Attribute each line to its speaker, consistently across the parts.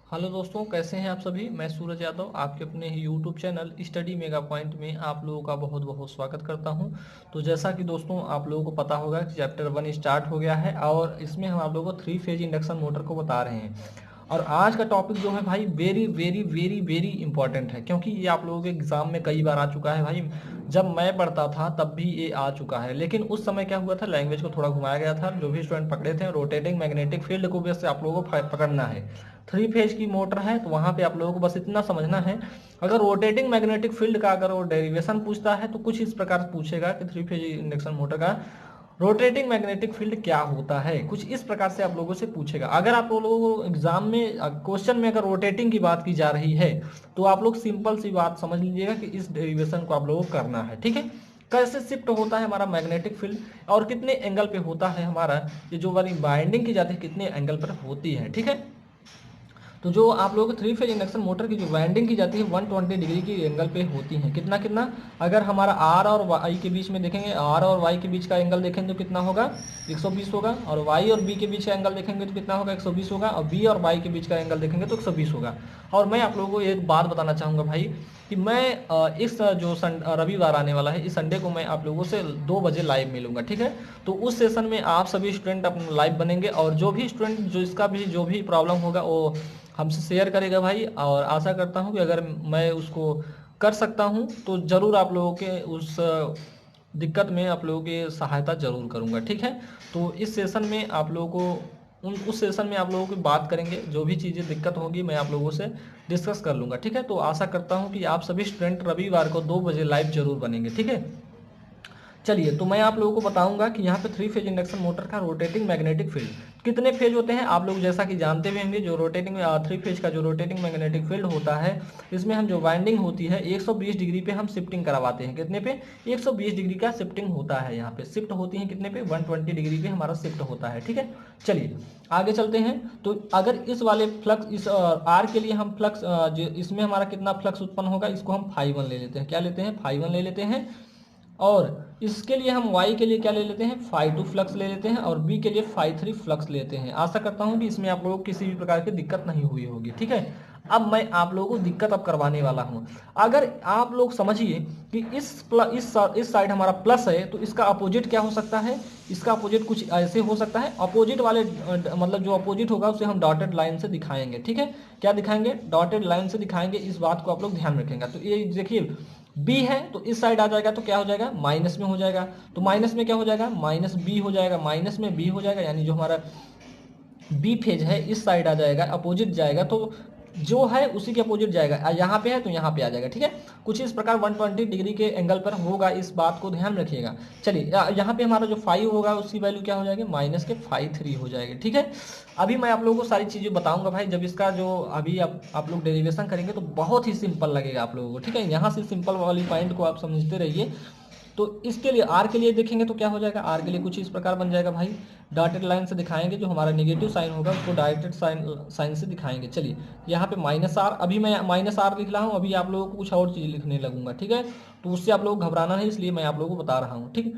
Speaker 1: Hello दोस्तों, कैसे हैं आप सभी। मैं सूरज यादव आपके अपने ही YouTube channel study mega point में आप लोगों का बहुत बहुत स्वागत करता हूं। तो जैसा कि दोस्तों आप लोगों को पता होगा कि चैप्टर 1 स्टार्ट हो गया है और इसमें हम आप लोगों को 3 फेज इंडक्शन मोटर को बता रहे हैं। और आज का टॉपिक जो है भाई very very very very important है, क्योंकि ये आप लोगों के एग्जाम में कई बार आ चुका है भाई। जब मैं पढ़ता था तब भी ये आ चुका है, लेकिन उस समय क्या हुआ था, लैंग्वेज को थोड़ा घुमाया गया था। जो भी स्टूडेंट पकड़े थे, रोटेटिंग मैग्नेटिक फील्ड को बेस से आप लोगों को पकड़ना है। 3 फेज की मोटर है तो वहां पे आप लोगों को बस इतना समझना है। अगर रोटेटिंग मैग्नेटिक फील्ड का अगर वो डेरिवेशन पूछता है तो कुछ इस प्रकार से पूछेगा कि 3 फेज इंडक्शन मोटर का रोटेटिंग मैग्नेटिक फील्ड क्या होता है, कुछ इस प्रकार से आप लोगों से पूछेगा। अगर आप लोगों को एग्जाम में क्वेश्चन में अगर रोटेटिंग की बात की जा रही है तो आप लोग सिंपल सी बात समझ लीजिएगा कि इस डेरिवेशन को आप लोगों को करना है। ठीक है, कैसे शिफ्ट होता है हमारा मैग्नेटिक फील्ड और कितने एंगल पे होता है हमारा, ये जो वाली बाइंडिंग की जाती है कितने एंगल पर होती है। ठीक है, तो जो आप लोगों को 3 फेज इंडक्शन मोटर की जो वाइंडिंग की जाती है 120 डिग्री की एंगल पे होती है। कितना कितना, अगर हमारा आर और वाई के बीच में देखेंगे, आर और वाई के बीच का एंगल देखेंगे तो कितना होगा, 120 होगा। और वाई और बी के बीच का एंगल देखेंगे तो कितना होगा, 120 होगा। और बी और वाई के बीच का एंगल देखेंगे तो 120 होगा। और मैं आप लोगों को एक बात बताना चाहूँगा भाई कि मैं इस जो रविवार आने वाला है, इस संडे को मैं आप लोगों से 2 बजे लाइव मिलूंगा। ठीक है, तो उस सेशन में आप सभी स्टूडेंट अपना लाइव बनेंगे और जो भी स्टूडेंट जो इसका भी जो भी प्रॉब्लम होगा वो हमसे शेयर करेगा भाई। और आशा करता हूँ कि अगर मैं उसको कर सकता हूँ तो ज़रूर आप लोगों के उस दिक्कत में आप लोगों की सहायता ज़रूर करूँगा। ठीक है, तो इस सेशन में आप लोगों को उस सेशन में आप लोगों की बात करेंगे, जो भी चीज़ें दिक्कत होगी मैं आप लोगों से डिस्कस कर लूँगा। ठीक है, तो आशा करता हूँ कि आप सभी स्टूडेंट रविवार को 2 बजे लाइव जरूर बनेंगे। ठीक है, चलिए तो मैं आप लोगों को बताऊंगा कि यहाँ पे 3 फेज इंडक्शन मोटर का रोटेटिंग मैग्नेटिक फील्ड कितने फेज होते हैं। आप लोग जैसा कि जानते भी होंगे, जो रोटेटिंग 3 फेज का जो रोटेटिंग मैग्नेटिक फील्ड होता है, इसमें हम जो वाइंडिंग होती है 120 डिग्री पे हम शिफ्टिंग करवाते हैं। कितने पे, 120 डिग्री का शिफ्टिंग होता है। यहाँ पे शिफ्ट होती है कितने पे, 120 डिग्री पे हमारा शिफ्ट होता है। ठीक है, चलिए आगे चलते हैं। तो अगर इस वाले फ्लक्स इस आर के लिए हम फ्लक्स जो इसमें हमारा कितना फ्लक्स उत्पन्न होगा, इसको हम φ1 ले लेते हैं। क्या लेते हैं, φ1 ले लेते हैं। और इसके लिए हम y के लिए क्या ले लेते हैं, φ2 फ्लक्स ले लेते हैं। और b के लिए φ3 फ्लक्स लेते हैं। आशा करता हूं कि इसमें आप लोगों को किसी भी प्रकार की दिक्कत नहीं हुई होगी। ठीक है, अब मैं आप लोगों को दिक्कत अब करवाने वाला हूं। अगर आप लोग समझिए कि इस साइड हमारा प्लस है तो इसका अपोजिट क्या हो सकता है, इसका अपोजिट कुछ ऐसे हो सकता है। अपोजिट वाले मतलब जो अपोजिट होगा उसे हम डॉटेड लाइन से दिखाएंगे। ठीक है, क्या दिखाएंगे, डॉटेड लाइन से दिखाएंगे। इस बात को आप लोग ध्यान रखेंगे। तो ये देखिए बी है तो इस साइड आ जाएगा तो क्या हो जाएगा, माइनस में हो जाएगा। तो माइनस में क्या हो जाएगा, माइनस बी हो जाएगा, माइनस में बी हो जाएगा। यानी जो हमारा बी फेज है इस साइड आ जाएगा, अपोजिट जाएगा। तो जो है उसी के अपोजिट जाएगा, यहाँ पे है तो यहाँ पे आ जाएगा। ठीक है, कुछ इस प्रकार 120 डिग्री के एंगल पर होगा, इस बात को ध्यान रखिएगा। चलिए यहाँ पे हमारा जो 5 होगा उसकी वैल्यू क्या हो जाएगी, माइनस के φ3 हो जाएगी। ठीक है, अभी मैं आप लोगों को सारी चीज़ें बताऊंगा भाई। जब इसका जो अभी आप लोग डेरिवेशन करेंगे तो बहुत ही सिंपल लगेगा आप लोगों को। ठीक है, यहाँ से सिंपल वाली पॉइंट को आप समझते रहिए। तो इसके लिए आर के लिए देखेंगे तो क्या हो जाएगा, आर के लिए कुछ इस प्रकार बन जाएगा भाई। डॉटेड लाइन से दिखाएंगे, जो हमारा नेगेटिव साइन होगा उसको डॉटेड साइन से दिखाएंगे। चलिए यहाँ पे माइनस आर, अभी मैं माइनस आर लिख रहा हूँ, अभी आप लोगों को कुछ और चीज़ लिखने लगूंगा। ठीक है, तो उससे आप लोग घबराना नहीं, इसलिए मैं आप लोगों को बता रहा हूँ। ठीक,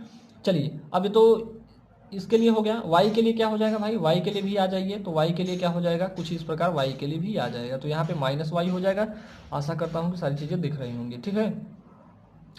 Speaker 1: चलिए अभी तो इसके लिए हो गया। वाई के लिए क्या हो जाएगा भाई, वाई के लिए भी आ जाइए। तो वाई के लिए क्या हो जाएगा, कुछ इस प्रकार वाई के लिए भी आ जाएगा। तो यहाँ पे माइनस वाई हो जाएगा। आशा करता हूँ कि सारी चीज़ें दिख रही होंगी। ठीक है,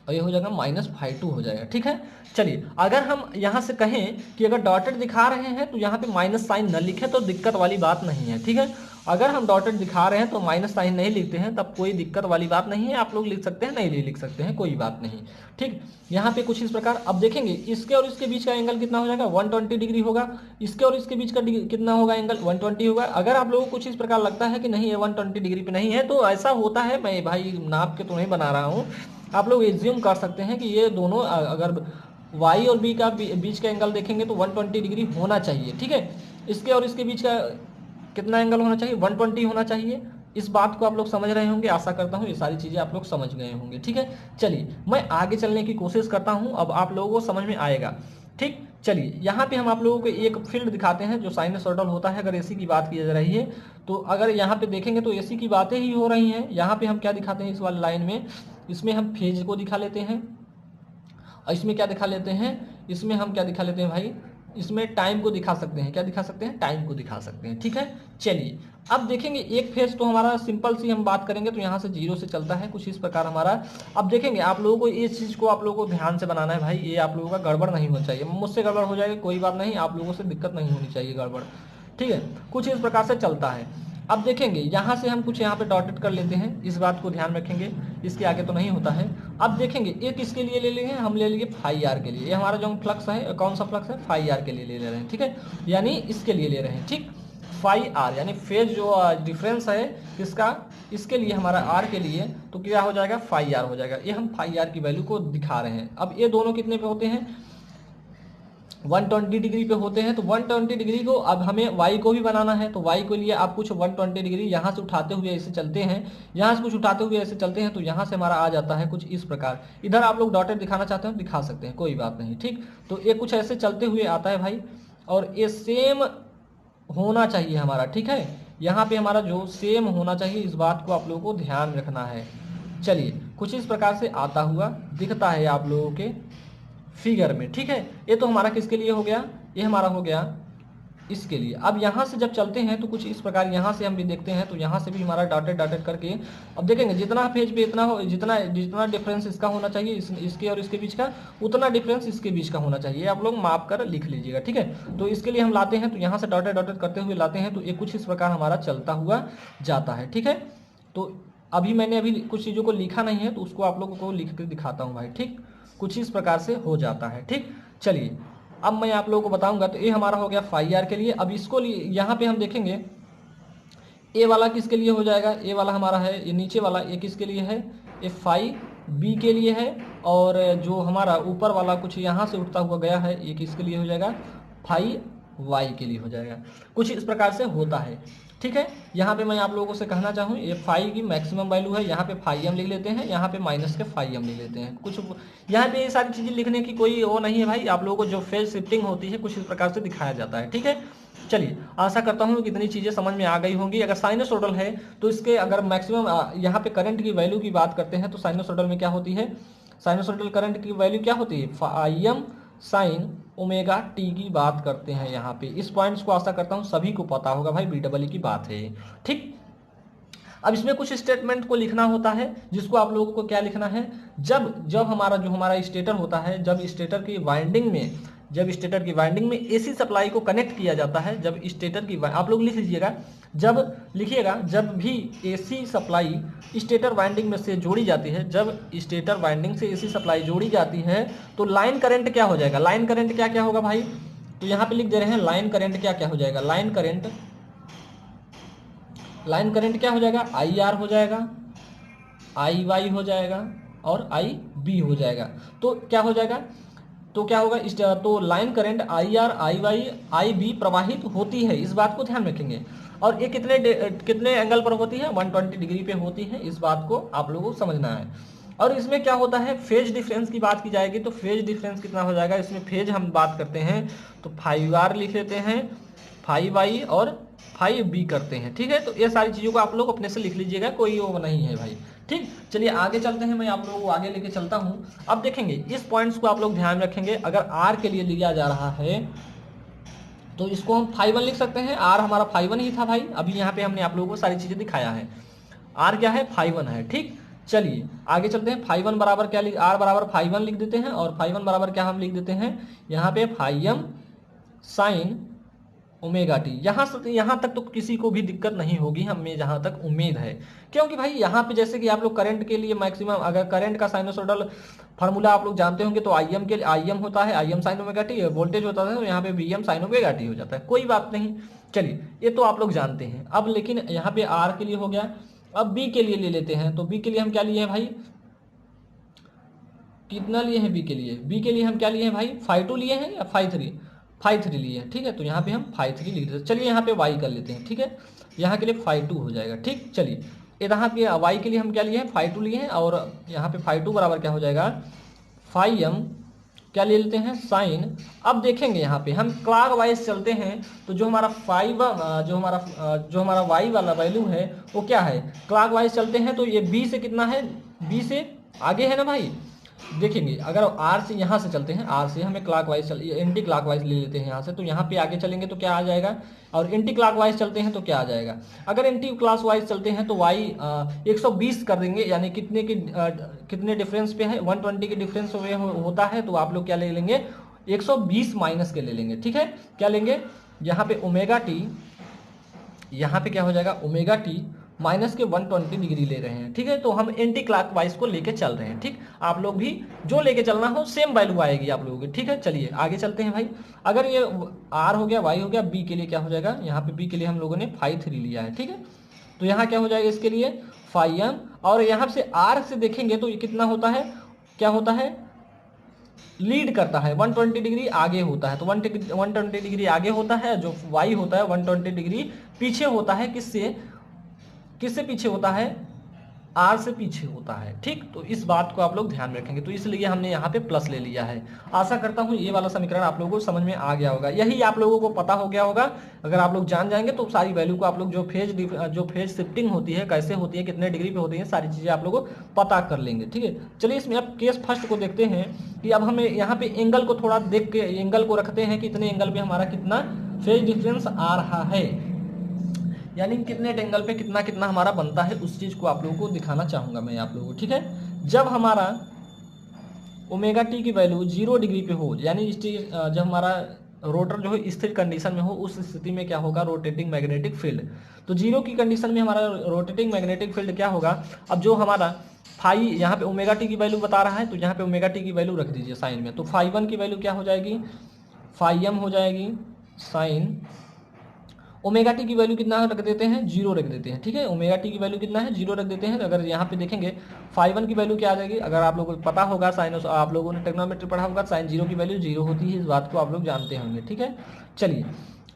Speaker 1: और ये हो जाएगा माइनस φ2 हो जाएगा। ठीक है, चलिए अगर हम यहाँ से कहें कि अगर डॉटेड दिखा रहे हैं तो यहाँ पे माइनस साइन न लिखे तो दिक्कत वाली बात नहीं है। ठीक है, अगर हम डॉटेड दिखा रहे हैं तो माइनस साइन नहीं लिखते हैं तब कोई दिक्कत वाली बात नहीं है। आप लोग लिख सकते हैं, नहीं लिख सकते हैं, कोई बात नहीं। ठीक, यहाँ पे कुछ इस प्रकार अब देखेंगे, इसके और इसके बीच का एंगल कितना हो जाएगा, 120 डिग्री होगा। इसके और इसके बीच का कितना होगा एंगल, 120 होगा। अगर आप लोगों को कुछ इस प्रकार लगता है कि नहीं ये 120 डिग्री पे नहीं है तो ऐसा होता है, मैं भाई नाप के तो नहीं बना रहा हूँ। आप लोग एज्यूम कर सकते हैं कि ये दोनों अगर y और b का बीच का एंगल देखेंगे तो 120 डिग्री होना चाहिए। ठीक है, इसके और इसके बीच का कितना एंगल होना चाहिए, 120 होना चाहिए। इस बात को आप लोग समझ रहे होंगे, आशा करता हूँ ये सारी चीज़ें आप लोग समझ गए होंगे। ठीक है, चलिए मैं आगे चलने की कोशिश करता हूँ, अब आप लोगों को समझ में आएगा। ठीक, चलिए यहाँ पे हम आप लोगों को एक फील्ड दिखाते हैं जो साइनसॉइडल होता है। अगर एसी की बात की जा रही है तो अगर यहाँ पे देखेंगे तो एसी की बातें ही हो रही हैं। यहाँ पे हम क्या दिखाते हैं, इस वाली लाइन में इसमें हम फेज को दिखा लेते हैं। और इसमें क्या दिखा लेते हैं, इसमें हम क्या दिखा लेते हैं भाई, इसमें टाइम को दिखा सकते हैं। क्या दिखा सकते हैं? टाइम को दिखा सकते हैं। ठीक है, चलिए अब देखेंगे एक फेज तो हमारा सिंपल सी हम बात करेंगे तो यहाँ से 0 से चलता है कुछ इस प्रकार हमारा। अब देखेंगे आप लोगों को इस चीज़ को आप लोगों को ध्यान से बनाना है भाई, ये आप लोगों का गड़बड़ नहीं होना चाहिए। मुझसे गड़बड़ हो जाएगी कोई बात नहीं, आप लोगों से दिक्कत नहीं होनी चाहिए गड़बड़। ठीक है, कुछ इस प्रकार से चलता है। अब देखेंगे यहाँ से हम कुछ यहाँ पे डॉटेड कर लेते हैं, इस बात को ध्यान रखेंगे, इसके आगे तो नहीं होता है। अब देखेंगे एक किसके लिए ले लेंगे, हम ले लेंगे फाई आर के लिए। ये हमारा जो फ्लक्स है, कौन सा फ्लक्स है? फाई आर के लिए ले रहे हैं। ठीक है, यानी इसके लिए ले रहे हैं। ठीक, फाई आर यानी फेज जो डिफरेंस है इसका, इसके लिए हमारा आर के लिए, तो क्या हो जाएगा? फाई आर हो जाएगा। ये हम फाई आर की वैल्यू को दिखा रहे हैं। अब ये दोनों कितने पे होते हैं? 120 डिग्री पे होते हैं। तो 120 डिग्री को अब हमें y को भी बनाना है, तो y को लिए आप कुछ 120 डिग्री यहाँ से उठाते हुए ऐसे चलते हैं, यहाँ से कुछ उठाते हुए ऐसे चलते हैं, तो यहाँ से हमारा आ जाता है कुछ इस प्रकार। इधर आप लोग डॉटेड दिखाना चाहते हो दिखा सकते हैं, कोई बात नहीं। ठीक, तो ये कुछ ऐसे चलते हुए आता है भाई, और ये सेम होना चाहिए हमारा। ठीक है, यहाँ पे हमारा जो सेम होना चाहिए, इस बात को आप लोगों को ध्यान रखना है। चलिए कुछ इस प्रकार से आता हुआ दिखता है आप लोगों के फिगर में। ठीक है, ये तो हमारा किसके लिए हो गया? ये हमारा हो गया इसके लिए। अब यहाँ से जब चलते हैं तो कुछ इस प्रकार यहाँ से हम भी देखते हैं, तो यहाँ से भी हमारा डॉटेड डॉटेड करके अब देखेंगे जितना पेज पे इतना हो, जितना जितना डिफरेंस इसका होना चाहिए इसके और इसके बीच का, उतना डिफरेंस इसके बीच का होना चाहिए। आप लोग माप कर लिख लीजिएगा। ठीक है, तो इसके लिए हम लाते हैं, तो यहाँ से डॉटेड डॉटेड करते हुए लाते हैं, तो ये कुछ इस प्रकार हमारा चलता हुआ जाता है। ठीक है, तो अभी मैंने अभी कुछ चीज़ों को लिखा नहीं है, तो उसको आप लोगों को लिख कर दिखाता हूँ भाई। ठीक, कुछ इस प्रकार से हो जाता है। ठीक, चलिए अब मैं आप लोगों को बताऊंगा। तो ये हमारा हो गया फाई आर के लिए। अब इसको लिए यहाँ पे हम देखेंगे ए वाला किसके लिए हो जाएगा? ए वाला हमारा है, ये नीचे वाला ये किसके लिए है? ये फाई बी के लिए है। और जो हमारा ऊपर वाला कुछ यहाँ से उठता हुआ गया है, ये किसके लिए हो जाएगा? फाई वाई के लिए हो जाएगा। कुछ इस प्रकार से होता है। ठीक है, यहाँ पे मैं आप लोगों से कहना चाहूँ, ये फाई की मैक्सिमम वैल्यू है, यहाँ पे फाई एम लिख लेते हैं, यहाँ पे माइनस के फाई एम लिख लेते हैं। कुछ यहाँ पे ये सारी चीज़ें लिखने की कोई वो नहीं है भाई, आप लोगों को जो फेज शिफ्टिंग होती है कुछ इस प्रकार से दिखाया जाता है। ठीक है, चलिए आशा करता हूँ कि इतनी चीज़ें समझ में आ गई होंगी। अगर साइनोसॉइडल है तो इसके अगर मैक्सिमम यहाँ पे करंट की वैल्यू की बात करते हैं, तो साइनोसॉइडल में क्या होती है? साइनोसॉइडल करंट की वैल्यू क्या होती है? Phi m sine omega t की बात करते हैं यहाँ पे। इस पॉइंट्स को आशा करता हूँ सभी को पता होगा भाई, BEE की बात है। ठीक, अब इसमें कुछ स्टेटमेंट को लिखना होता है, जिसको आप लोगों को क्या लिखना है? जब जब हमारा जो हमारा स्टेटर होता है, जब स्टेटर की वाइंडिंग में एसी सप्लाई को कनेक्ट किया जाता है, जब स्टेटर की आप लोग लिख लीजिएगा, जब लिखिएगा, जब भी एसी सप्लाई स्टेटर वाइंडिंग में से जोड़ी जाती है, जब स्टेटर वाइंडिंग से एसी सप्लाई जोड़ी जाती है, तो लाइन करंट क्या हो जाएगा? लाइन करंट क्या क्या होगा भाई? तो यहाँ पे लिख दे रहे हैं लाइन करंट क्या क्या हो जाएगा? लाइन करंट क्या हो जाएगा? IR हो जाएगा, IY हो जाएगा और IB हो जाएगा। तो क्या हो जाएगा? तो क्या होगा? तो line current IR IY IB प्रवाहित होती है, इस बात को ध्यान रखेंगे। और ये कितने एंगल पर होती है? 120 डिग्री पे होती है, इस बात को आप लोगों को समझना है। और इसमें क्या होता है? फेज डिफरेंस की बात की जाएगी, तो फेज डिफरेंस कितना हो जाएगा? इसमें फेज हम बात करते हैं तो 5R लिख लेते हैं, 5Y और 5B करते हैं। ठीक है, तो ये सारी चीज़ों को आप लोग अपने से लिख लीजिएगा, कोई वो नहीं है भाई। ठीक, चलिए आगे चलते हैं, मैं आप लोगों को आगे लेके चलता हूँ। अब देखेंगे इस पॉइंट्स को आप लोग ध्यान रखेंगे। अगर R के लिए लिया जा रहा है तो इसको हम फाई 1 लिख सकते हैं। R हमारा फाई 1 ही था भाई, अभी यहाँ पे हमने आप लोगों को सारी चीज़ें दिखाया है। R क्या है? फाई 1 है। ठीक, चलिए आगे चलते हैं। फाई 1 बराबर क्या R बराबर फाई 1 लिख देते हैं, और फाई 1 बराबर क्या हम लिख देते हैं यहाँ पे? Phi m sine omega t. यहाँ तक तो किसी को भी दिक्कत नहीं होगी, हमें जहाँ तक उम्मीद है, क्योंकि भाई यहाँ पे जैसे कि आप लोग करंट के लिए मैक्सिमम, अगर करंट का साइनोसॉइडल फार्मूला आप लोग जानते होंगे, तो IM के लिए IM होता है IM sign omega T, voltage होता है तो यहाँ पे VM साइन ओमेगा टी हो जाता है, कोई बात नहीं। चलिए ये तो आप लोग जानते हैं। अब लेकिन यहाँ पे R के लिए हो गया, अब B के लिए ले लेते हैं। तो B के लिए हम क्या लिए हैं भाई? कितना लिए हैं B के लिए? B के लिए हम क्या लिए हैं भाई? फाई 2 लिए हैं या फाई 3? फाई 3 लिए हैं। ठीक है, तो यहाँ पे हम फाई 3 लिख देते हैं। चलिए यहाँ पे Y कर लेते हैं। ठीक है, यहाँ के लिए फाई 2 हो जाएगा। ठीक, चलिए यहाँ पे Y के लिए हम क्या लिए हैं? फाई 2 लिए हैं, और यहाँ पे फाई 2 बराबर क्या हो जाएगा? फाई एम क्या ले लेते हैं? साइन। अब देखेंगे यहाँ पे हम क्लॉक वाइज चलते हैं, तो जो हमारा जो हमारा Y वाला वैल्यू है वो क्या है? क्लॉक वाइज चलते हैं तो ये B से कितना है? B से आगे है ना भाई, देखेंगे अगर आर से यहाँ से चलते हैं, आर से हमें क्लॉकवाइज चल एंटी क्लॉकवाइज ले लेते हैं यहाँ से, तो यहाँ पे आगे चलेंगे तो क्या आ जाएगा, और एंटी क्लॉकवाइज चलते हैं तो क्या आ जाएगा। अगर एंटी क्लॉकवाइज चलते हैं तो वाई 120 कर देंगे, यानी कितने की कितने डिफरेंस पे है, 120 के डिफरेंस पे होता है, तो आप लोग क्या ले लेंगे 120 माइनस के ले लेंगे। ठीक है, क्या लेंगे यहाँ पे ओमेगा टी, यहाँ पे क्या हो जाएगा ओमेगा टी माइनस के 120 डिग्री ले रहे हैं। ठीक है, तो हम एंटी क्लॉकवाइज को लेके चल रहे हैं। ठीक, आप लोग भी जो लेके चलना हो सेम वैल्यू आएगी आप लोगों की। ठीक है, चलिए आगे चलते हैं भाई। अगर ये आर हो गया, वाई हो गया, बी के लिए क्या हो जाएगा, यहाँ पे बी के लिए हम लोगों ने फाई 3 लिया है। ठीक है, तो यहाँ क्या हो जाएगा इसके लिए फाई एम, और यहाँ से आर से देखेंगे तो ये कितना होता है, क्या होता है, लीड करता है 120 डिग्री आगे होता है, तो 120 डिग्री आगे होता है, जो वाई होता है 120 डिग्री पीछे होता है। किससे किससे पीछे होता है, आर से पीछे होता है। ठीक, तो इस बात को आप लोग ध्यान में रखेंगे, तो इसलिए हमने यहाँ पे प्लस ले लिया है। आशा करता हूँ ये वाला समीकरण आप लोगों को समझ में आ गया होगा, यही आप लोगों को पता हो गया होगा। अगर आप लोग जान जाएंगे तो सारी वैल्यू को आप लोग जो फेज शिफ्टिंग होती है, कैसे होती है, कितने डिग्री पे होती है, सारी चीज़ें आप लोग को पता कर लेंगे। ठीक है, चलिए इसमें अब केस फर्स्ट को देखते हैं कि अब हमें यहाँ पे एंगल को थोड़ा देख के एंगल को रखते हैं कि इतने एंगल पे हमारा कितना फेज डिफरेंस आ रहा है, यानी कितने एंगल पे कितना कितना हमारा बनता है, उस चीज को आप लोगों को दिखाना चाहूंगा मैं आप लोगों को। ठीक है, जब हमारा ओमेगा टी की वैल्यू 0 डिग्री पे हो, यानी जब हमारा रोटर जो है स्थिर कंडीशन में हो, उस स्थिति में क्या होगा, रोटेटिंग मैग्नेटिक फील्ड। तो 0 की कंडीशन में हमारा रोटेटिंग मैग्नेटिक फील्ड क्या होगा, अब जो हमारा फाई यहाँ पे ओमेगा टी की वैल्यू बता रहा है, तो यहाँ पे ओमेगा टी की वैल्यू रख दीजिए साइन में, तो फाई 1 की वैल्यू क्या हो जाएगी, फाई एम हो जाएगी साइन ओमेगा टी की वैल्यू कितना रख देते हैं, 0 रख देते हैं। ठीक है, ओमेगा टी की वैल्यू कितना है, 0 रख देते हैं। अगर यहाँ पे देखेंगे फाई 1 की वैल्यू क्या आ जाएगी, अगर आप लोगों को पता होगा साइन, आप लोगों ने ट्रिग्नोमेट्री पढ़ा होगा, साइन 0 की वैल्यू 0 होती है, इस बात को आप लोग जानते होंगे। ठीक है, चलिए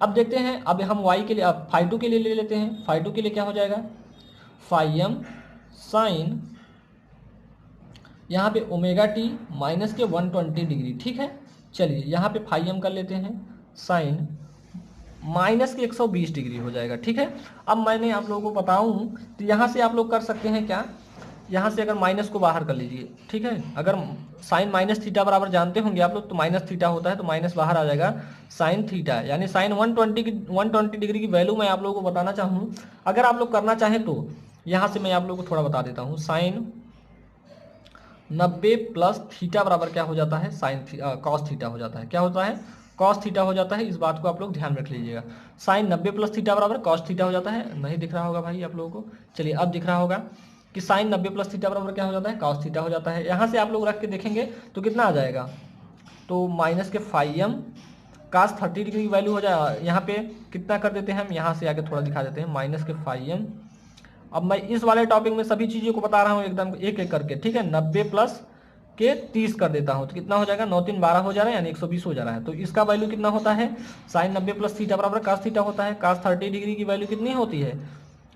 Speaker 1: अब देखते हैं, अब हम वाई के लिए, अब फाई 2 के लिए ले लेते हैं। फाई 2 के लिए क्या हो जाएगा, फाई एम साइन यहाँ पे ओमेगा टी माइनस के 120 डिग्री। ठीक है, चलिए यहाँ पे फाई एम कर लेते हैं साइन माइनस के 120 डिग्री हो जाएगा। ठीक है, अब मैंने आप लोगों को बताऊं तो यहाँ से आप लोग कर सकते हैं क्या, यहाँ से अगर माइनस को बाहर कर लीजिए। ठीक है, अगर साइन माइनस थीटा बराबर जानते होंगे आप लोग, तो माइनस थीटा होता है, तो माइनस बाहर आ जाएगा साइन थीटा, यानी साइन 120 डिग्री की वैल्यू मैं आप लोगों को बताना चाहूँ। अगर आप लोग करना चाहें तो यहाँ से मैं आप लोगों को थोड़ा बता देता हूँ, साइन 90 प्लस थीटा बराबर क्या हो जाता है, साइन कॉस थीटा हो जाता है। क्या होता है, कॉस थीटा हो जाता है, इस बात को आप लोग ध्यान रख लीजिएगा। साइन 90 प्लस थीटा बराबर कॉस थीटा हो जाता है, नहीं दिख रहा होगा भाई आप लोगों को, चलिए अब दिख रहा होगा कि साइन 90 प्लस थीटा बराबर क्या हो जाता है, कॉस थीटा हो जाता है। यहाँ से आप लोग रख के देखेंगे तो कितना आ जाएगा, तो माइनस के फाई एम कास 30 डिग्री की वैल्यू हो जाए, यहाँ पे कितना कर देते हैं हम, यहाँ से आगे थोड़ा दिखा देते हैं, माइनस के फाई एम। अब मैं इस वाले टॉपिक में सभी चीज़ों को बता रहा हूँ एकदम एक एक करके। ठीक है, 90 प्लस के 30 कर देता हूँ, तो कितना हो जाएगा, 9 3 12 हो जा रहा है, यानी 120 हो जा रहा है। तो इसका वैल्यू कितना होता है, साइन 90 प्लस थीटा बराबर कास थीटा होता है। कास 30 डिग्री की वैल्यू कितनी होती है,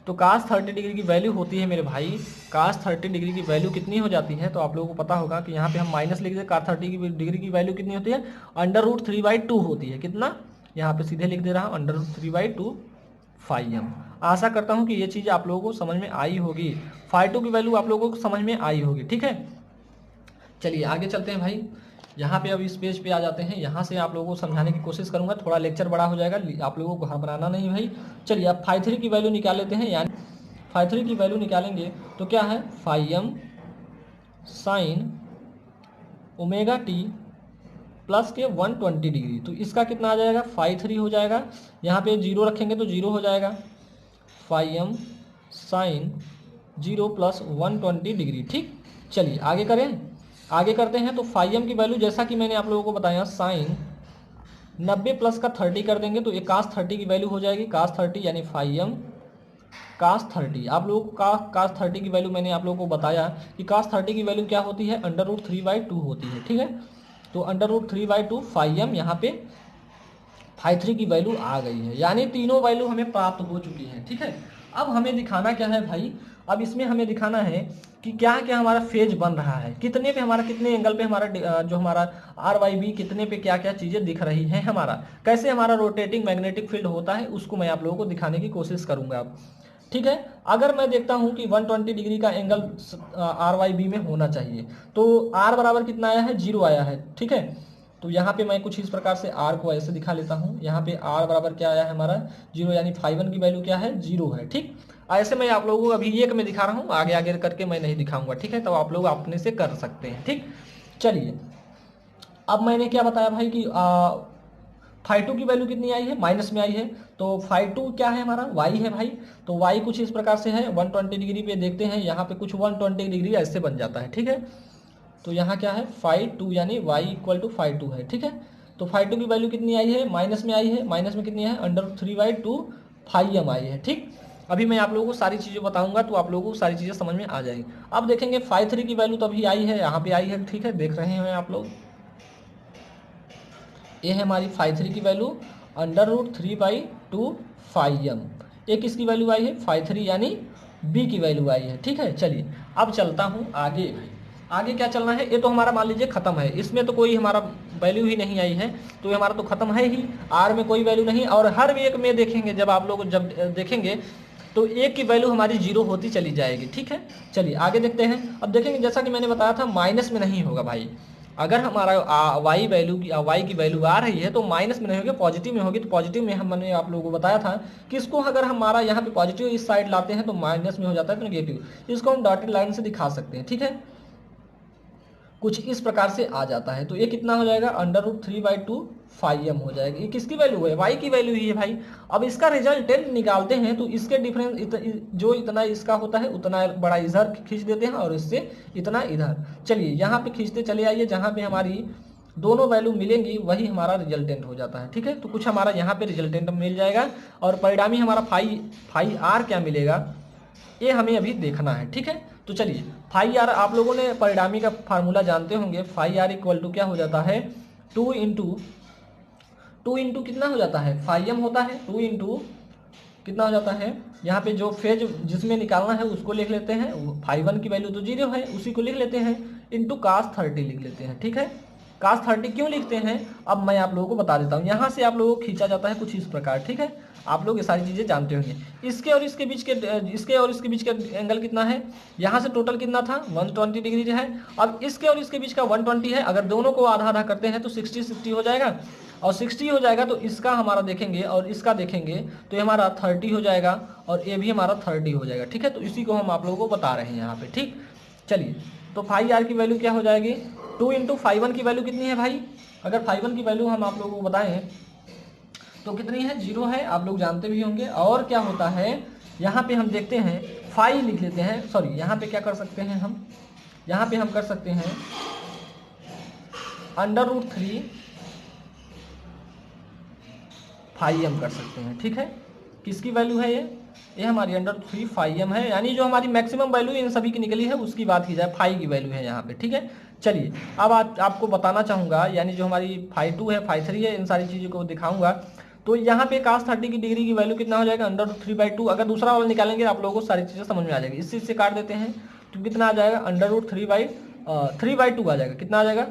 Speaker 1: तो कास 30 डिग्री की वैल्यू होती है मेरे भाई, कास 30 डिग्री की वैल्यू कितनी हो जाती है, तो आप लोगों को पता होगा कि यहाँ पे हम माइनस लिख दे, कास 30 डिग्री की वैल्यू कितनी होती है, √3/2 होती है। कितना, यहाँ पे सीधे लिख दे रहा हूँ, √3/2 फाई एम। आशा करता हूँ कि ये चीज़ आप लोगों को समझ में आई होगी, फाई 2 की वैल्यू आप लोगों को समझ में आई होगी। ठीक है, चलिए आगे चलते हैं भाई, यहाँ पे अब इस पेज पे आ जाते हैं। यहाँ से आप लोगों को समझाने की कोशिश करूंगा, थोड़ा लेक्चर बड़ा हो जाएगा, आप लोगों को घबराना नहीं भाई। चलिए अब फाई 3 की वैल्यू निकाल लेते हैं, यानी फाई 3 की वैल्यू निकालेंगे तो क्या है, phi m sine omega t plus के 120 डिग्री, तो इसका कितना आ जाएगा, फाई 3 हो जाएगा, यहाँ पे 0 रखेंगे तो 0 हो जाएगा, phi m sine 0 plus 120 degree. ठीक, चलिए आगे करें, आगे करते हैं। तो फाई एम की वैल्यू जैसा कि मैंने आप लोगों को बताया, साइन 90 प्लस का 30 कर देंगे तो ये कास 30 की वैल्यू हो जाएगी, कास 30 यानी फाई एम कास 30। आप लोगों को कास 30 की वैल्यू मैंने आप लोगों को बताया कि कास 30 की वैल्यू क्या होती है, √3/2 होती है। ठीक है, तो √3/2 फाई एम, यहाँ पे फाई 3 की वैल्यू आ गई है, यानी तीनों वैल्यू हमें प्राप्त हो चुकी है। ठीक है, अब हमें दिखाना क्या है भाई, अब इसमें हमें दिखाना है कि क्या क्या हमारा फेज बन रहा है, कितने पे हमारा, कितने एंगल पे हमारा जो हमारा आर वाई बी, कितने पे क्या क्या चीज़ें दिख रही हैं, हमारा कैसे हमारा रोटेटिंग मैग्नेटिक फील्ड होता है, उसको मैं आप लोगों को दिखाने की कोशिश करूंगा। ठीक है। अगर मैं देखता हूं कि 120 डिग्री का एंगल आर वाई बी में होना चाहिए, तो आर बराबर कितना आया है, 0 आया है, ठीक है। तो यहाँ पे मैं कुछ इस प्रकार से आर को ऐसे दिखा लेता हूँ। यहाँ पे आर बराबर क्या आया है हमारा 0, यानी φ1 की वैल्यू क्या है, 0 है, ठीक। ऐसे मैं आप लोगों को अभी एक में दिखा रहा हूँ, आगे आगे करके मैं नहीं दिखाऊंगा, ठीक है। तो आप लोग अपने से कर सकते हैं, ठीक। चलिए, अब मैंने क्या बताया भाई कि φ2 की वैल्यू कितनी आई है, माइनस में आई है। तो φ2 क्या है हमारा, y है भाई। तो y कुछ इस प्रकार से है, 120 डिग्री पे देखते हैं, यहाँ पे कुछ 120 डिग्री ऐसे बन जाता है, ठीक है। तो यहाँ क्या है, φ2 यानी y इक्वल टू φ2 है, ठीक है। तो φ2 की वैल्यू कितनी आई है, माइनस में आई है। माइनस में कितनी है, √3/2 φm आई है, ठीक। अभी मैं आप लोगों को सारी चीज़ें बताऊंगा तो आप लोगों को सारी चीज़ें समझ में आ जाएगी। अब देखेंगे φ3 की वैल्यू तो अभी आई है, यहाँ पे आई है, ठीक है, देख रहे हैं आप लोग। ये है हमारी φ3 की वैल्यू √3/2 φm। एक इसकी वैल्यू आई है φ3 यानी b की वैल्यू आई है, ठीक है। चलिए, अब चलता हूँ आगे। आगे क्या चलना है, ये तो हमारा मान लीजिए खत्म है, इसमें तो कोई हमारा वैल्यू ही नहीं आई है, तो ये हमारा तो खत्म है ही, आर में कोई वैल्यू नहीं। और हर एक में देखेंगे, जब आप लोग जब देखेंगे तो एक की वैल्यू हमारी 0 होती चली जाएगी, ठीक है। चलिए आगे देखते हैं। अब देखेंगे, जैसा कि मैंने बताया था, माइनस में नहीं होगा भाई। अगर हमारा वाई की वैल्यू आ रही है तो माइनस में नहीं होगी, पॉजिटिव में होगी। तो पॉजिटिव में हमने आप लोगों को बताया था कि इसको अगर हमारा यहाँ पे पॉजिटिव इस साइड लाते हैं तो माइनस में हो जाता है, तो नेगेटिव। इसको हम डॉटेड लाइन से दिखा सकते हैं, ठीक है। कुछ इस प्रकार से आ जाता है। तो ये कितना हो जाएगा, √3/2 φm हो जाएगा। ये किसकी वैल्यू है, y की वैल्यू ही है भाई। अब इसका रिजल्टेंट निकालते हैं तो इसके डिफरेंस जो इतना इसका होता है उतना बड़ा इधर खींच देते हैं और इससे इतना इधर। चलिए यहाँ पे खींचते चले आइए, जहाँ पे हमारी दोनों वैल्यू मिलेंगी वही हमारा रिजल्टेंट हो जाता है, ठीक है। तो कुछ हमारा यहाँ पे रिजल्टेंट मिल जाएगा और परिणामी हमारा फाई आर क्या मिलेगा, ये हमें अभी देखना है, ठीक है। तो चलिए, फाई आर आप लोगों ने परिणामी का फार्मूला जानते होंगे। फाई आर इक्वल टू क्या हो जाता है, 2 इंटू कितना हो जाता है, φm होता है, 2 इंटू कितना हो जाता है, यहाँ पे जो फेज जिसमें निकालना है उसको लिख लेते हैं, φ1 की वैल्यू तो 0 है, उसी को लिख लेते हैं, इंटू cos 30 लिख लेते हैं, ठीक है। cos 30 क्यों लिखते हैं, अब मैं आप लोगों को बता देता हूँ। यहाँ से आप लोगों को खींचा जाता है कुछ इस प्रकार, ठीक है। आप लोग ये सारी चीज़ें जानते होंगे। इसके और इसके बीच का एंगल कितना है, यहाँ से टोटल कितना था, 120 डिग्री है। अब इसके और इसके बीच का 120 है, अगर दोनों को आधा आधा करते हैं तो 60 हो जाएगा, और 60 हो जाएगा तो इसका हमारा देखेंगे और इसका देखेंगे तो ये हमारा 30 हो जाएगा और ये भी हमारा 30 हो जाएगा, ठीक है। तो इसी को हम आप लोगों को बता रहे हैं यहाँ पे, ठीक। चलिए, तो फाई आर की वैल्यू क्या हो जाएगी, 2 इंटू φ1 की वैल्यू कितनी है भाई, अगर φ1 की वैल्यू हम आप लोगों को बताएं तो कितनी है, 0 है, आप लोग जानते भी होंगे। और क्या होता है, यहाँ पे हम देखते हैं फाई लिख लेते हैं, सॉरी यहाँ पे क्या कर सकते हैं हम, यहाँ पे हम कर सकते हैं √3 φm कर सकते हैं, ठीक है। किसकी वैल्यू है ये हमारी √3 φm है, यानी जो हमारी मैक्सिमम वैल्यू इन सभी की निकली है उसकी बात की जाए, फाई की वैल्यू है यहाँ पे, ठीक है। चलिए, अब आपको बताना चाहूँगा, यानी जो हमारी φ2 है, φ3 है, इन सारी चीज़ों को दिखाऊंगा। तो यहाँ पे cos 30 की डिग्री की वैल्यू कितना हो जाएगा, √3/2। अगर दूसरा वाला निकालेंगे आप लोगों को सारी चीज़ें समझ में आ जाएगी। इस चीज़ से काट देते हैं तो कितना आ जाएगा, √3/2 आ जाएगा। कितना आ जाएगा,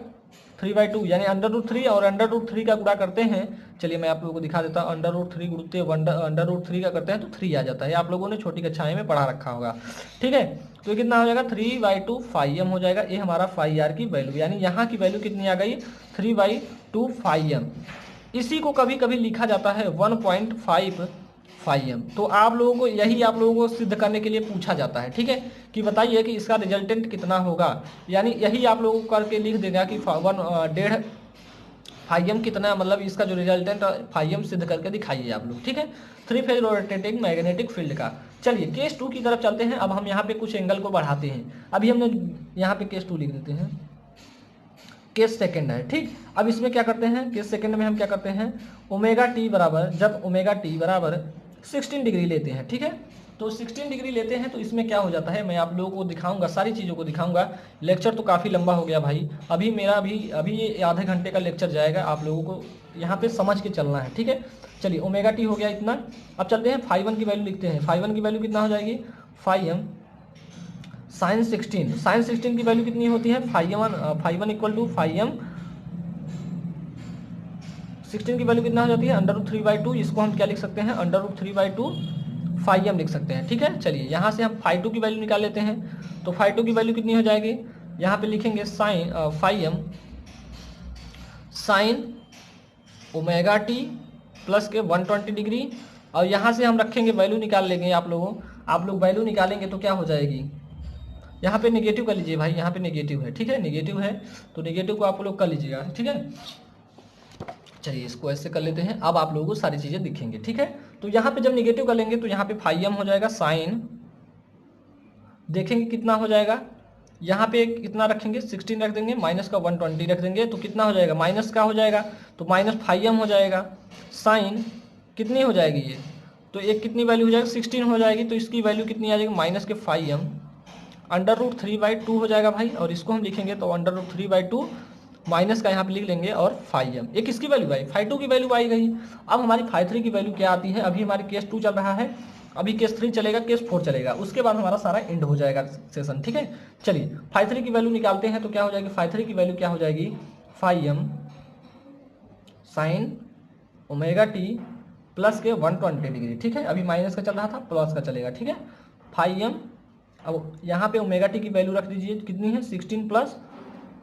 Speaker 1: 3/2, यानी √3 और √3 का गुणा करते हैं। चलिए मैं आप लोगों को दिखा देता हूँ, √3 गुणते √3 का करते हैं तो 3 आ जाता है। आप लोगों ने छोटी कक्षाएं में पढ़ा रखा होगा, ठीक है। तो कितना हो जाएगा, 3/2 φm हो जाएगा। ये हमारा फाई आर की वैल्यू, यानी यहाँ की वैल्यू कितनी आ गई, 3/2 φm। इसी को कभी कभी लिखा जाता है 1.5 φm। तो आप लोगों को यही आप लोगों को सिद्ध करने के लिए पूछा जाता है, ठीक है, कि बताइए कि इसका रिजल्टेंट कितना होगा, यानी यही आप लोगों को करके लिख देगा कि 1.5 φm कितना, मतलब इसका जो रिजल्टेंट φm सिद्ध करके दिखाइए आप लोग, ठीक है। 3 फेज रोटेटिंग मैग्नेटिक फील्ड का। चलिए केस 2 की तरफ चलते हैं। अब हम यहाँ पे कुछ एंगल को बढ़ाते हैं। अभी हमने यहाँ पे केस 2 लिख देते हैं, केस सेकंड है, ठीक। अब इसमें क्या करते हैं, केस सेकंड में हम क्या करते हैं, ω बराबर, जब ω बराबर 16 डिग्री लेते हैं, ठीक है। तो 16 डिग्री लेते हैं तो इसमें क्या हो जाता है, मैं आप लोगों को दिखाऊंगा, सारी चीज़ों को दिखाऊंगा। लेक्चर तो काफ़ी लंबा हो गया भाई, अभी मेरा अभी ये आधे घंटे का लेक्चर जाएगा, आप लोगों को यहाँ पे समझ के चलना है, ठीक है। चलिए ω हो गया इतना। अब चलते हैं φ1 की वैल्यू लिखते हैं। φ1 की वैल्यू कितना हो जाएगी, φm sin 16 की वैल्यू कितनी होती है, φ1 इक्वल टू φm 16 की वैल्यू कितना हो जाती है, √3/2। इसको हम क्या लिख सकते हैं, √3/2 फाई एम लिख सकते हैं। ठीक है, चलिए यहाँ से हम फाई टू की वैल्यू निकाल लेते हैं। तो फाई टू की वैल्यू कितनी हो जाएगी, यहाँ पे लिखेंगे sine phi m sine omega t plus के 120 डिग्री, और यहाँ से हम रखेंगे वैल्यू निकाल लेंगे। आप लोग वैल्यू निकालेंगे तो क्या हो जाएगी, यहाँ पे नेगेटिव कर लीजिए भाई, यहाँ पे नेगेटिव है। ठीक है, नेगेटिव है तो नेगेटिव को आप लोग कर लीजिएगा। ठीक है, चलिए इसको ऐसे कर लेते हैं। अब आप लोगों को सारी चीज़ें दिखेंगे। ठीक है, तो यहाँ पे जब नेगेटिव कर लेंगे तो यहाँ पे फाई एम हो जाएगा साइन, देखेंगे कितना हो जाएगा, यहाँ पे कितना रखेंगे 16 रख देंगे, माइनस का 120 रख देंगे तो कितना हो जाएगा, माइनस का हो जाएगा तो माइनस फाई एम हो जाएगा। साइन कितनी हो जाएगी ये, तो एक कितनी वैल्यू हो जाएगी 16 हो जाएगी, तो इसकी वैल्यू कितनी आ जाएगी माइनस के फाई एम अंडर रूट 3/2 हो जाएगा भाई। और इसको हम लिखेंगे तो अंडर रूट 3/2 माइनस का यहाँ पे लिख लेंगे और फाई एम। एक इसकी वैल्यू आई, फाई टू की वैल्यू आई गई। अब हमारी फाई थ्री की वैल्यू क्या आती है, अभी हमारी केस 2 चल रहा है, अभी केस 3 चलेगा, केस 4 चलेगा, उसके बाद हमारा सारा एंड हो जाएगा सेशन। ठीक है, चलिए फाई थ्री की वैल्यू निकालते हैं तो क्या हो जाएगी, फाई थ्री की वैल्यू क्या हो जाएगी, phi m sine omega t plus के 120 डिग्री। ठीक है, अभी माइनस का चल रहा था, प्लस का चलेगा। ठीक है, फाई एम, अब यहाँ पे ओमेगा टी की वैल्यू रख दीजिए, कितनी है 16 प्लस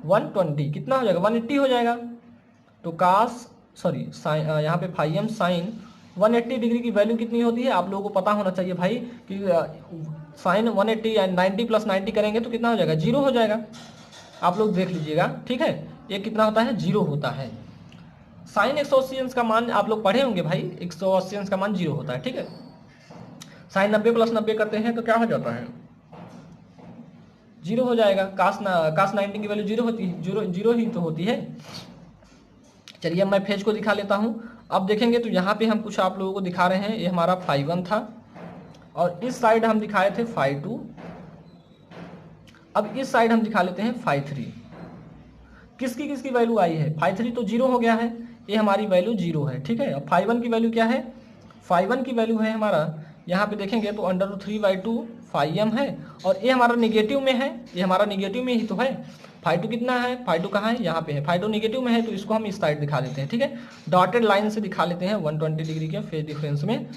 Speaker 1: 120 कितना हो जाएगा 180 हो जाएगा। तो कास सॉरी यहाँ पे फाई एम साइन 180 डिग्री की वैल्यू कितनी होती है, आप लोगों को पता होना चाहिए भाई कि साइन 180 या 90 प्लस 90 करेंगे तो कितना हो जाएगा, 0 हो जाएगा। आप लोग देख लीजिएगा। ठीक है, ये कितना होता है, 0 होता है। साइन 180 अंश का मान आप लोग पढ़े होंगे भाई, 180 अंश का मान 0 होता है। ठीक है, साइन 90 प्लस 90 करते हैं तो क्या हो जाता है, 0 हो जाएगा। कास 90 की वैल्यू 0 होती है, 0 ही तो होती है। चलिए अब मैं फेज को दिखा लेता हूँ। अब देखेंगे तो यहाँ पे हम कुछ आप लोगों को दिखा रहे हैं, ये हमारा फाई 1 था और इस साइड हम दिखाए थे फाई 2। अब इस साइड हम दिखा लेते हैं फाई 3। किसकी किसकी वैल्यू आई है, फाई 3 तो 0 हो गया है, ये हमारी वैल्यू 0 है। ठीक है, अब फाई 1 की वैल्यू क्या है, फाई 1 की वैल्यू है हमारा, यहाँ पे देखेंगे तो अंडर रूट 3/2 फाई एम है, और ये हमारा निगेटिव में है, ये हमारा निगेटिव में ही तो है। फाई 2 कितना है, फाई 2 कहाँ है, यहाँ पे है, फाई 2 निगेटिव में है तो इसको हम इस साइड दिखा देते हैं। ठीक है, डॉटेड लाइन से दिखा लेते हैं 120 डिग्री के फेज डिफरेंस में,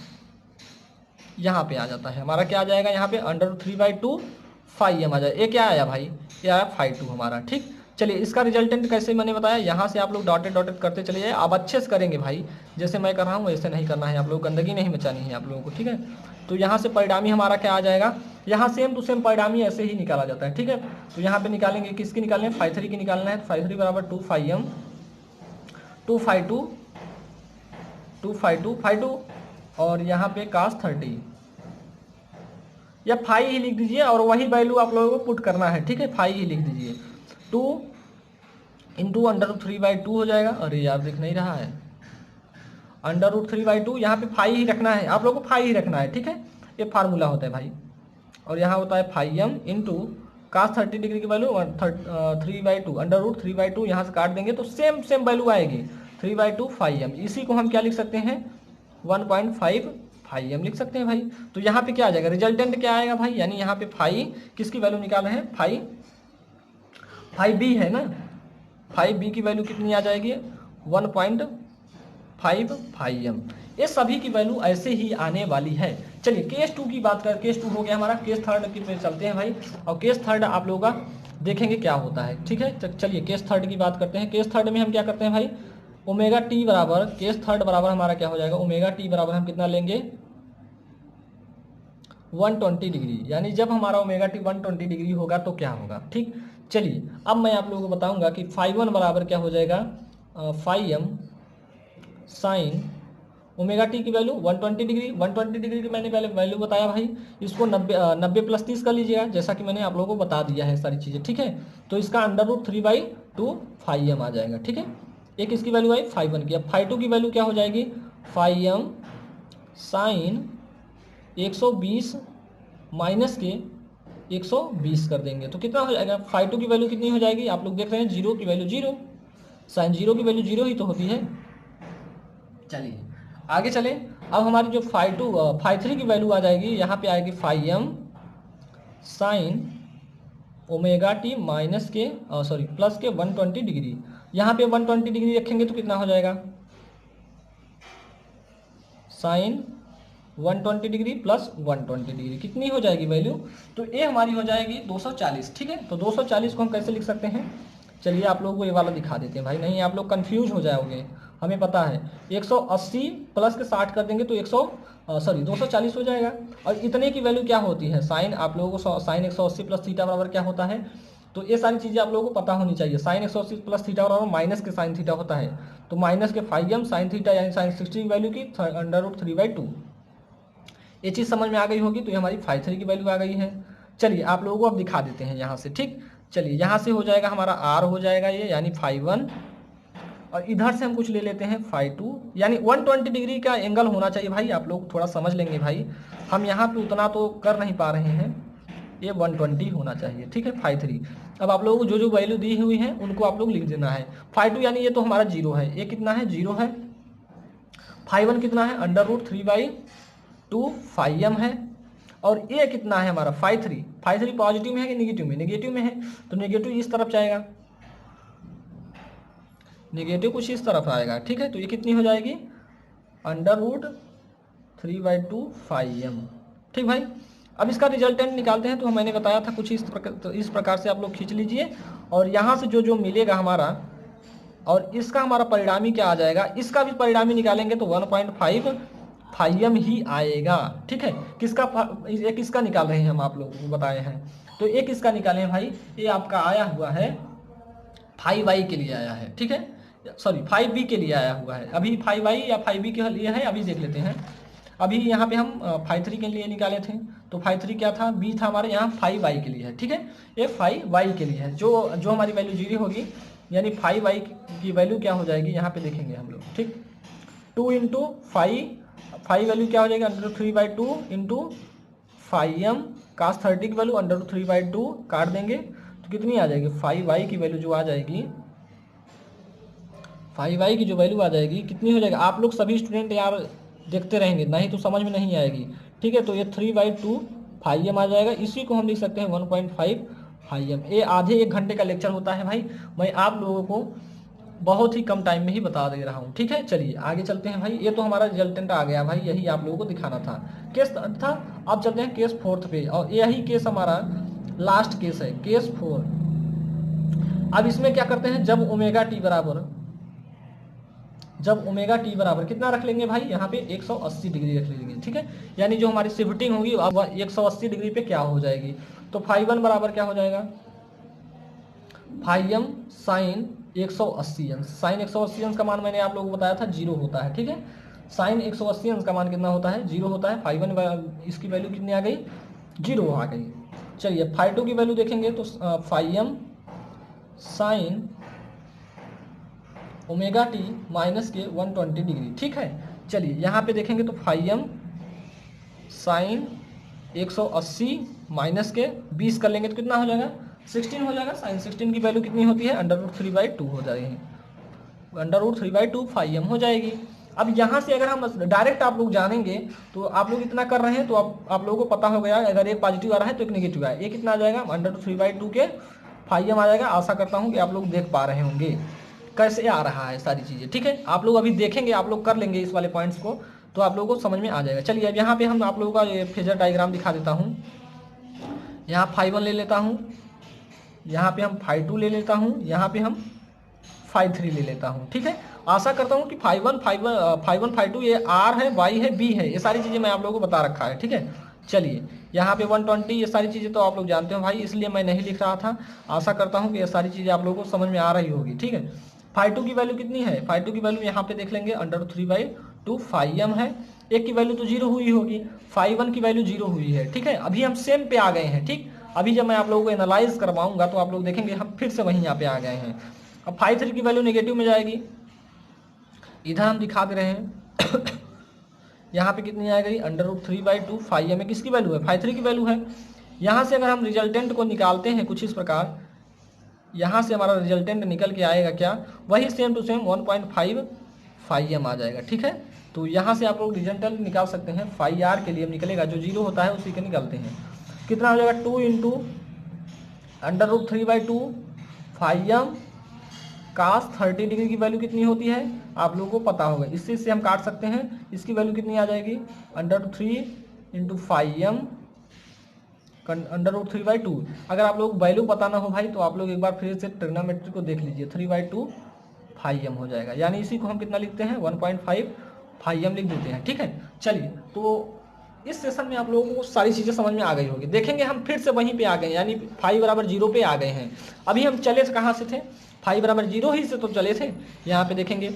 Speaker 1: यहाँ पे आ जाता है हमारा, क्या आ जाएगा यहाँ पे अंडर रूट 3/2 फाई एम आ जाएगा। ये क्या आया भाई, ये आया फाई 2 हमारा। ठीक, चलिए इसका रिजल्टेंट कैसे मैंने बताया, यहाँ से आप लोग डॉटेड डॉटेड करते चले जाए। आप अच्छे से करेंगे भाई, जैसे मैं कर रहा हूँ वैसे नहीं करना है, आप लोग गंदगी नहीं मचानी है आप लोगों को। ठीक है, तो यहाँ से परिणामी हमारा क्या आ जाएगा, यहाँ सेम टू सेम परिणामी ऐसे ही निकाला जाता है। ठीक है, तो यहाँ पे निकालेंगे, किसकी निकालना है, फाई 3 की निकालना है। फाई 3 बराबर 2 फाई एम 2 फाई 2 फाई 2 और यहाँ पे कास 30 या फाई ही लिख दीजिए और वही वैल्यू आप लोगों को पुट करना है। ठीक है, फाई ही लिख दीजिए, 2 इंटू अंडर रूट 3/2 हो जाएगा। अरे यार दिख नहीं रहा है, अंडर रूट 3/2, यहाँ पे फाई ही रखना है, आप लोगों को फाई ही रखना है। ठीक है, ये फार्मूला होता है भाई, और यहाँ होता है phi m into cos 30 degree की वैल्यू 3/2 अंडर रूट 3/2, यहाँ से काट देंगे तो सेम वैल्यू आएगी 3/2 फाई एम। इसी को हम क्या लिख सकते हैं, 1.5 फाई एम लिख सकते हैं भाई। तो यहाँ पे क्या आ जाएगा, रिजल्टेंट क्या आएगा भाई, यानी यहाँ पे फाई किसकी वैल्यू निकाल रहे हैं, फाई बी है ना, फाई बी की वैल्यू कितनी आ जाएगी 1.5 फाई एम। ये सभी की वैल्यू ऐसे ही आने वाली है। चलिए केस 2 की बात करें, केस 2 हो गया हमारा, केस 3 की पे चलते हैं भाई, और केस 3 आप लोगों का देखेंगे क्या होता है। ठीक है, चलिए केस 3 की बात करते हैं। केस 3 में हम क्या करते हैं भाई, ओमेगा टी बराबर, केस 3 बराबर हमारा क्या हो जाएगा, ओमेगा टी बराबर हम कितना लेंगे 120 डिग्री, यानी जब हमारा ओमेगा टी 120 डिग्री होगा तो क्या होगा। ठीक, चलिए अब मैं आप लोगों को बताऊंगा कि फाई 1 बराबर क्या हो जाएगा, phi m sine omega t की वैल्यू 120 डिग्री, 120 डिग्री की मैंने पहले वैल्यू बताया भाई, इसको 90 प्लस 30 कर लीजिएगा, जैसा कि मैंने आप लोगों को बता दिया है सारी चीज़ें। ठीक है, तो इसका अंडर रूट 3/2 फाई एम आ जाएगा। ठीक है, एक इसकी वैल्यू आई फाई 1 की। अब फाई 2 की वैल्यू क्या हो जाएगी, फाई एम साइन 120 माइनस के 120 कर देंगे तो कितना हो जाएगा, फाई 2 की वैल्यू कितनी हो जाएगी, आप लोग देख रहे हैं 0 की वैल्यू 0, साइन 0 की वैल्यू 0 ही तो होती है। चलिए आगे चले, अब हमारी जो फाई 3 की वैल्यू आ जाएगी, यहाँ पे आएगी phi m sine omega t minus के प्लस के 120 डिग्री। यहाँ पे 120 डिग्री रखेंगे तो कितना हो जाएगा, साइन 120 डिग्री प्लस 120 डिग्री कितनी हो जाएगी वैल्यू, तो ए हमारी हो जाएगी 240। ठीक है, तो 240 को हम कैसे लिख सकते हैं, चलिए आप लोगों को ये वाला दिखा देते हैं भाई, नहीं आप लोग कंफ्यूज हो जाओगे, हमें पता है 180 प्लस के 60 कर देंगे तो 240 हो जाएगा। और इतने की वैल्यू क्या होती है, साइन आप लोगों को साइन 180 प्लस थीटा बराबर क्या होता है, तो ये सारी चीज़ें आप लोगों को पता होनी चाहिए। साइन 180 प्लस थीटा बराबर माइनस के साइन थीटा होता है, तो माइनस के 5m साइन थीटा यानी साइन 60 की वैल्यू की √3/2। ये चीज़ समझ में आ गई होगी, तो ये हमारी 5/3 की वैल्यू आ गई है। चलिए आप लोगों को अब दिखा देते हैं यहाँ से। ठीक, चलिए यहाँ से हो जाएगा हमारा r हो जाएगा ये यानी 5/1, और इधर से हम कुछ ले लेते हैं 5/2 यानी 120 डिग्री का एंगल होना चाहिए भाई। आप लोग थोड़ा समझ लेंगे भाई, हम यहाँ पे उतना तो कर नहीं पा रहे हैं, ये 120 होना चाहिए। ठीक है, 5/3। अब आप लोगों को जो जो वैल्यू दी हुई है उनको आप लोग लिख देना है। 5/2 यानी ये तो हमारा 0 है, ये कितना है 0 है। 5/1 कितना है √3/2 5m है, और ये कितना है हमारा 5/3। 5/3 पॉजिटिव में है कि नेगेटिव में, नेगेटिव में है, तो नेगेटिव इस तरफ जाएगा, नेगेटिव कुछ इस तरफ आएगा। ठीक है, तो ये कितनी हो जाएगी √3/2 5m। ठीक भाई, अब इसका रिजल्टेंट निकालते हैं, तो मैंने बताया था कुछ इस प्रकार से आप लोग खींच लीजिए, और यहाँ से जो जो मिलेगा हमारा, और इसका हमारा परिणामी क्या आ जाएगा, इसका भी परिणामी निकालेंगे तो 1.5 5m ही आएगा। ठीक है, ये किसका निकाल रहे हैं हम आप लोगों को बताए हैं, तो एक इसका निकाले हैं भाई, ये आपका आया हुआ है 5y के लिए आया है। ठीक है, सॉरी 5b के लिए आया हुआ है। अभी 5y या 5b के लिए है, अभी देख लेते हैं। अभी यहाँ पे हम 5/3 के लिए निकाले थे, तो 5/3 क्या था, b था हमारे यहाँ 5y के लिए है। ठीक है, ये 5y के लिए है, जो जो हमारी वैल्यू 0 होगी, यानी 5y की वैल्यू क्या हो जाएगी यहाँ पे देखेंगे हम लोग। ठीक, 2 इंटू 5 वैल्यू क्या हो जाएगी √3/2 इंटू 5m cos 30 की वैल्यू √3/2 काट देंगे तो कितनी आ जाएगी, 5y की वैल्यू जो आ जाएगी, 5y की जो वैल्यू आ जाएगी कितनी हो जाएगी। आप लोग सभी स्टूडेंट यार देखते रहेंगे, नहीं तो समझ में नहीं आएगी। ठीक है, तो ये 3/2 5m आ जाएगा, इसी को हम लिख सकते हैं 1.5 5m। ये आधे 1 घंटे का लेक्चर होता है भाई, मैं आप लोगों को बहुत ही कम टाइम में ही बता दे रहा हूँ। ठीक है, चलिए आगे चलते हैं भाई। ये तो हमारा रिजल्टेंट आ गया भाई, यही आप लोगों को दिखाना था, केस था। अब चलते हैं केस 4 पे, और यही केस हमारा लास्ट केस है, केस 4। अब इसमें क्या करते हैं, जब ओमेगा टी बराबर कितना रख लेंगे भाई, यहाँ पे 180 डिग्री रख लेंगे। ठीक है, यानी जो हमारी शिफ्टिंग होगी अब 180 डिग्री पे क्या हो जाएगी, तो 5/1 बराबर क्या हो जाएगा 5m साइन 180 अंश। साइन 180 अंश का मान मैंने आप लोगों को बताया था 0 होता है। ठीक है, साइन 180 अंश का मान कितना होता है, 0 होता है। 5/1 इसकी वैल्यू कितनी आ गई, 0 आ गई। चलिए 5/2 की वैल्यू देखेंगे तो 5m sign omega t minus के 120 डिग्री। ठीक है, चलिए यहाँ पे देखेंगे तो 5m साइन 180 माइनस के 20 कर लेंगे तो कितना हो जाएगा 16 हो जाएगा। साइन 16 की वैल्यू कितनी होती है √3/2 हो जाएगी, √3/2 5m हो जाएगी। अब यहाँ से अगर हम डायरेक्ट आप लोग जानेंगे तो आप लोग इतना कर रहे हैं, तो आप लोगों को पता हो गया अगर एक पॉजिटिव आ रहा है तो एक नेगेटिव है, ये कितना आ जाएगा √3/2 के 5m आ जाएगा। आशा करता हूँ कि आप लोग देख पा रहे होंगे कैसे आ रहा है सारी चीज़ें। ठीक है, आप लोग अभी देखेंगे, आप लोग कर लेंगे इस वाले पॉइंट्स को, तो आप लोगों को समझ में आ जाएगा। चलिए अब यहाँ पे हम आप लोगों का ये फेजर डायग्राम दिखा देता हूँ। यहाँ 5/1 ले लेता हूँ, यहाँ पे हम 5/2 ले लेता हूँ, यहाँ पे हम 5/3 ले लेता हूँ। ठीक है, आशा करता हूँ कि 5/1 5/2 ये R है, Y है, B है, ये सारी चीज़ें मैं आप लोगों को बता रखा है। ठीक है, चलिए यहाँ पे 120 ये सारी चीज़ें तो आप लोग जानते हो भाई, इसलिए मैं नहीं लिख रहा था। आशा करता हूँ कि ये सारी चीज़ें आप लोगों को समझ में आ रही होगी। ठीक है, 5/2 की वैल्यू कितनी है, 5/2 की वैल्यू यहाँ पे देख लेंगे √3/2 5m है। एक की वैल्यू तो 0 हुई होगी, 5/1 की वैल्यू 0 हुई है। ठीक है, अभी हम सेम पे आ गए हैं। ठीक, अभी जब मैं आप लोगों को एनालाइज करवाऊंगा तो आप लोग देखेंगे हम फिर से वहीं यहाँ पे आ गए हैं। अब 5/3 की वैल्यू नेगेटिव में जाएगी, इधर हम दिखा दे रहे हैं यहाँ पे कितनी आ गई √3/2 5m में किसकी वैल्यू है 5/3 की वैल्यू है। यहाँ से अगर हम रिजल्टेंट को निकालते हैं कुछ इस प्रकार, यहाँ से हमारा रिजल्टेंट निकल के आएगा क्या, वही सेम टू सेम 1.5 5m आ जाएगा। ठीक है, तो यहाँ से आप लोग रिजल्टेंट निकाल सकते हैं। 5r के लिए निकलेगा, जो 0 होता है उसी के निकालते हैं, कितना हो जाएगा 2 इंटू √3/2 5m cos 30 डिग्री की वैल्यू कितनी होती है आप लोगों को पता होगा, इससे हम काट सकते हैं, इसकी वैल्यू कितनी आ जाएगी √3 × 5m √3/2। अगर आप लोग वैल्यू पता ना हो भाई तो आप लोग एक बार फिर से ट्रिग्नोमेट्री को देख लीजिए, 3/2 5m हो जाएगा, यानी इसी को हम कितना लिखते हैं 1.5 5m लिख देते हैं। ठीक है, चलिए तो इस सेशन में आप लोगों को सारी चीज़ें समझ में आ गई होगी। देखेंगे हम फिर से वहीं पे आ गए, यानी फाई बराबर 0 पे आ गए हैं। अभी हम चले कहाँ से थे, फाई बराबर 0 ही से तो चले थे। यहाँ पे देखेंगे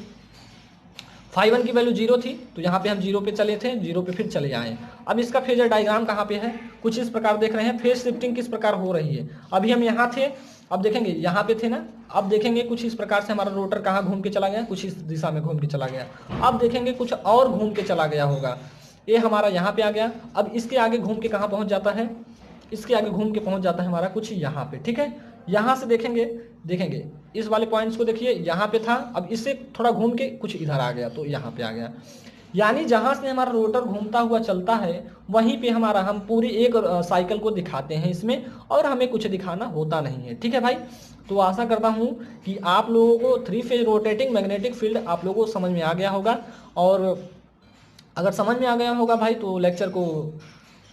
Speaker 1: फाई 1 की वैल्यू 0 थी तो यहाँ पे हम 0 पे चले थे, 0 पे फिर चले आए। अब इसका फेजर डायग्राम कहाँ पे है, कुछ इस प्रकार देख रहे हैं, फेज शिफ्टिंग किस प्रकार हो रही है। अभी हम यहाँ थे, अब देखेंगे यहाँ पे थे ना, अब देखेंगे कुछ इस प्रकार से हमारा रोटर कहाँ घूम के चला गया, कुछ इस दिशा में घूम के चला गया। अब देखेंगे कुछ और घूम के चला गया होगा, ये हमारा यहाँ पे आ गया। अब इसके आगे घूम के कहाँ पहुँच जाता है, इसके आगे घूम के पहुँच जाता है हमारा कुछ यहाँ पे। ठीक है, यहाँ से देखेंगे इस वाले पॉइंट्स को देखिए, यहाँ पे था, अब इससे थोड़ा घूम के कुछ इधर आ गया तो यहाँ पे आ गया। यानी जहाँ से हमारा रोटर घूमता हुआ चलता है वहीं पे हम पूरी एक साइकिल को दिखाते हैं इसमें, और हमें कुछ दिखाना होता नहीं है। ठीक है भाई, तो आशा करता हूँ कि आप लोगों को 3 फेज रोटेटिंग मैग्नेटिक फील्ड आप लोगों को समझ में आ गया होगा। और अगर समझ में आ गया होगा भाई तो लेक्चर को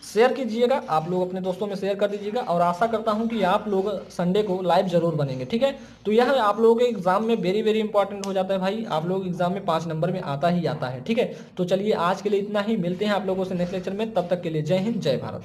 Speaker 1: शेयर कीजिएगा, आप लोग अपने दोस्तों में शेयर कर दीजिएगा, और आशा करता हूं कि आप लोग संडे को लाइव जरूर बनेंगे। ठीक है, तो यह आप लोगों के एग्जाम में वेरी वेरी इंपॉर्टेंट हो जाता है भाई, आप लोग एग्जाम में 5 नंबर में आता ही आता है। ठीक है, तो चलिए आज के लिए इतना ही, मिलते हैं आप लोगों से नेक्स्ट लेक्चर में, तब तक के लिए जय हिंद जय भारत।